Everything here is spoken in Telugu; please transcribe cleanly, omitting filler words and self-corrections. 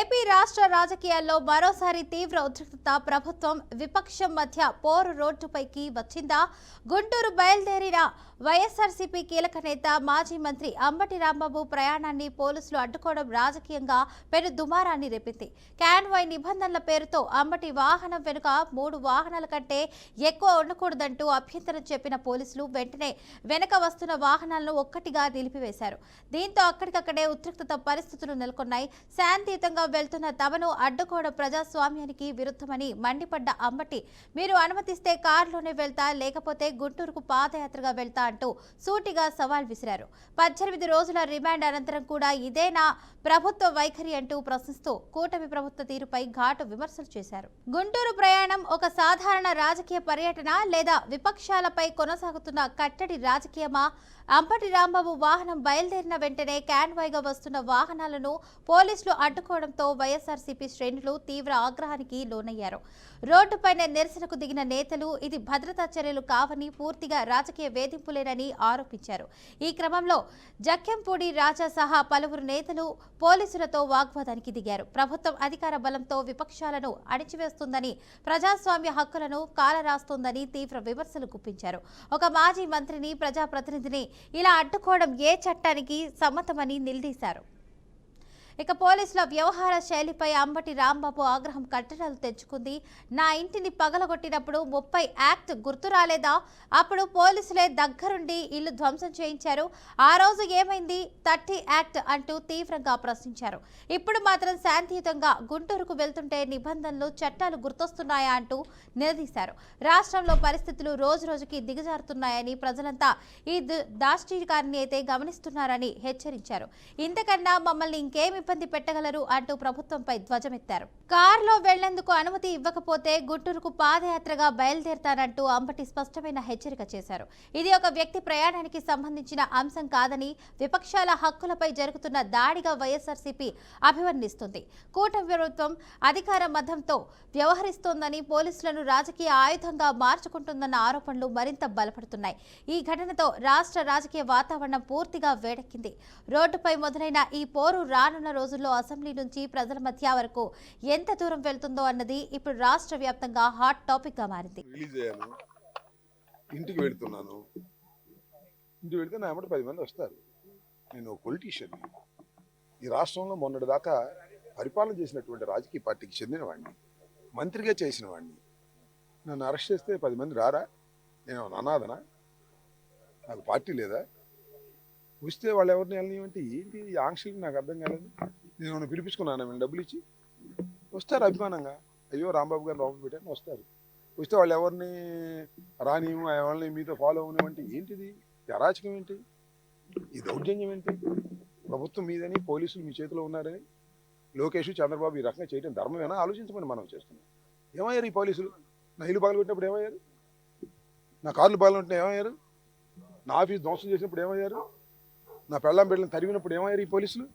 ఏపీ రాష్ట్ర రాజకీయాల్లో మరోసారి తీవ్ర ఉద్రిక్తత. ప్రభుత్వం విపక్షం మధ్య పోరు రోడ్డుపైకి వచ్చిందా? గుంటూరు బయలుదేరిన వైఎస్ఆర్సీపీ కీలక నేత మాజీ మంత్రి అంబటి రాంబాబు ప్రయాణాన్ని పోలీసులు అడ్డుకోవడం రాజకీయంగా పెను దుమారాన్ని రేపింది. కాన్వాయ్ నిబంధనల పేరుతో అంబటి వాహనం వెనుక 3 వాహనాల కంటే ఎక్కువ ఉండకూడదంటూ అభ్యంతరం చెప్పిన పోలీసులు వెంటనే వెనక వస్తున్న వాహనాలను ఒక్కటిగా నిలిపివేశారు. దీంతో అక్కడికక్కడే ఉద్రిక్తత పరిస్థితులు నెలకొన్నాయి. శాంతియుతంగా వెళ్తున్న తమను అడ్డుకోవడం ప్రజాస్వామ్యానికి విరుద్ధమని మండిపడ్డ అంబటి, మీరు అనుమతిస్తే కారులోనే వెళ్తా, లేకపోతే గుంటూరుకు పాదయాత్రగా వెళ్తా అంటూ సూటిగా సవాల్ విసిరారు. 18 రోజుల రిమాండ్ అనంతరం కూడా ఇదేనా ప్రభుత్వ వైఖరి అంటూ ప్రశ్నిస్తూ కూటమి ప్రభుత్వ తీరుపై ఘాటు విమర్శలు చేశారు. గుంటూరు ప్రయాణం ఒక సాధారణ రాజకీయ పర్యటన లేదా విపక్షాలపై కొనసాగుతున్న కట్టడి రాజకీయమా? అంబటి రాంబాబు వాహనం బయలుదేరిన వెంటనే కాన్వాయ్గా వస్తున్న వాహనాలను పోలీసులు అడ్డుకోవడంతో వైఎస్ఆర్సీపీ శ్రేణులు తీవ్ర ఆగ్రహానికి లోనయ్యారు. రోడ్డుపైన నిరసనకు దిగిన నేతలు ఇది భద్రతా చర్యలు కావని, పూర్తిగా రాజకీయ వేధింపులేనని ఆరోపించారు. ఈ క్రమంలో జక్కెంపూడి రాజా సహా పలువురు నేతలు పోలీసులతో వాగ్వాదానికి దిగారు. ప్రభుత్వం అధికార బలంతో విపక్షాలను అణిచివేస్తుందని, ప్రజాస్వామ్య హక్కులను కాలరాస్తోందని తీవ్ర విమర్శలు గుప్పించారు. ఒక మాజీ మంత్రిని, ప్రజాప్రతినిధిని ఇలా అడ్డుకోవడం ఏ చట్టానికి సమ్మతమని నిలదీశారు. ఇక పోలీసుల వ్యవహార శైలిపై అంబటి రాంబాబు ఆగ్రహం కట్టడాలు తెచ్చుకుంది. నా ఇంటిని పగలగొట్టినప్పుడు 30 యాక్ట్ గుర్తు రాలేదా? అప్పుడు పోలీసులే దగ్గరుండి ఇల్లు ధ్వంసం చేయించారు. ఆ రోజు ఏమైంది? 30 యాక్ట్ అంటూ తీవ్రంగా ప్రశ్నించారు. ఇప్పుడు మాత్రం శాంతియుతంగా గుంటూరుకు వెళ్తుంటే నిబంధనలు, చట్టాలు గుర్తొస్తున్నాయా అంటూ నిలదీశారు. రాష్ట్రంలో పరిస్థితులు రోజురోజుకి దిగజారుతున్నాయని, ప్రజలంతా ఈ దాష్టీకాన్ని అయితే గమనిస్తున్నారని హెచ్చరించారు. ఇంతకన్నా మమ్మల్ని ఇంకేమి ఇబ్బంది పెట్టగలరు అంటూ ప్రభుత్వంపై ధ్వజమెత్తారు. కారులో వెళ్లేందుకు అనుమతి ఇవ్వకపోతే గుంటూరుకు పాదయాత్రగా బయలుదేరతానంటూ అంబటి స్పష్టమైన హెచ్చరిక చేశారు. ఇది ఒక వ్యక్తి ప్రయాణానికి సంబంధించిన అంశం కాదని, విపక్షాల హక్కులపై జరుగుతున్న దాడిగా వైఎస్ఆర్సీపీ అభివర్ణిస్తుంది. కూటమి ప్రభుత్వం అధికార మదంతో వ్యవహరిస్తోందని, పోలీసులను రాజకీయ ఆయుధంగా మార్చుకుంటుందన్న ఆరోపణలు మరింత బలపడుతున్నాయి. ఈ ఘటనతో రాష్ట్ర రాజకీయ వాతావరణం పూర్తిగా వేడెక్కింది. రోడ్డుపై మొదలైన ఈ పోరు రానున్న రోజుల్లో అసెంబ్లీ నుంచి ప్రజల మధ్య వరకు ఎంత దూరం వెళ్తుందో అన్నది ఇప్పుడు రాష్ట్ర వ్యాప్తంగా హాట్ టాపిక్ గా మారింది. ఇంటికి వెళ్తున్నాను, ఇంటికి వెళ్తే నా వెంట 10 మంది వస్తారు. నేను పొలిటీషియన్. ఈ రాష్ట్రంలో మొన్నటి దాకా పరిపాలన చేసినటువంటి రాజకీయ పార్టీకి చెందిన వాడిని, మంత్రిగా చేసిన వాడిని. నన్ను అరెస్ట్ చేస్తే 10 మంది రారా? నేను అనాథనా? నాకు పార్టీ లేదా? వస్తే వాళ్ళు ఎవరిని వెళ్ళనివ్వంటే ఏంటి ఈ ఆంక్షలు? నాకు అర్థం కాలేదు. నేను పిలిపించుకున్నాను, మేము డబ్బులు ఇచ్చి వస్తారు అభిమానంగా. అయ్యో రాంబాబు గారు లోపల పెట్టాను వస్తారు. వస్తే వాళ్ళు ఎవరిని రానివ్వు, ఎవరిని మీతో ఫాలో అవ్వనివ్వంటే ఏంటిది? అరాచకం ఏంటి? ఈ దౌర్జన్యం ఏంటి? ప్రభుత్వం మీదని, పోలీసులు మీ చేతిలో ఉన్నారని లోకేష్, చంద్రబాబు ఈ రకంగా చేయడం ధర్మమేనా? ఆలోచించమని మనం చేస్తున్నాం. ఏమయ్యారు ఈ పోలీసులు? నా ఇల్లు పగలగొట్టినప్పుడు ఏమయ్యారు? నా కార్లు పగలగొట్టిన ఏమయ్యారు? నా ఆఫీస్ ధ్వంసం చేసినప్పుడు ఏమయ్యారు? నా పెళ్ళాం బిడ్డలను తరిగినప్పుడు ఏమయ్యారు ఈ పోలీసులు?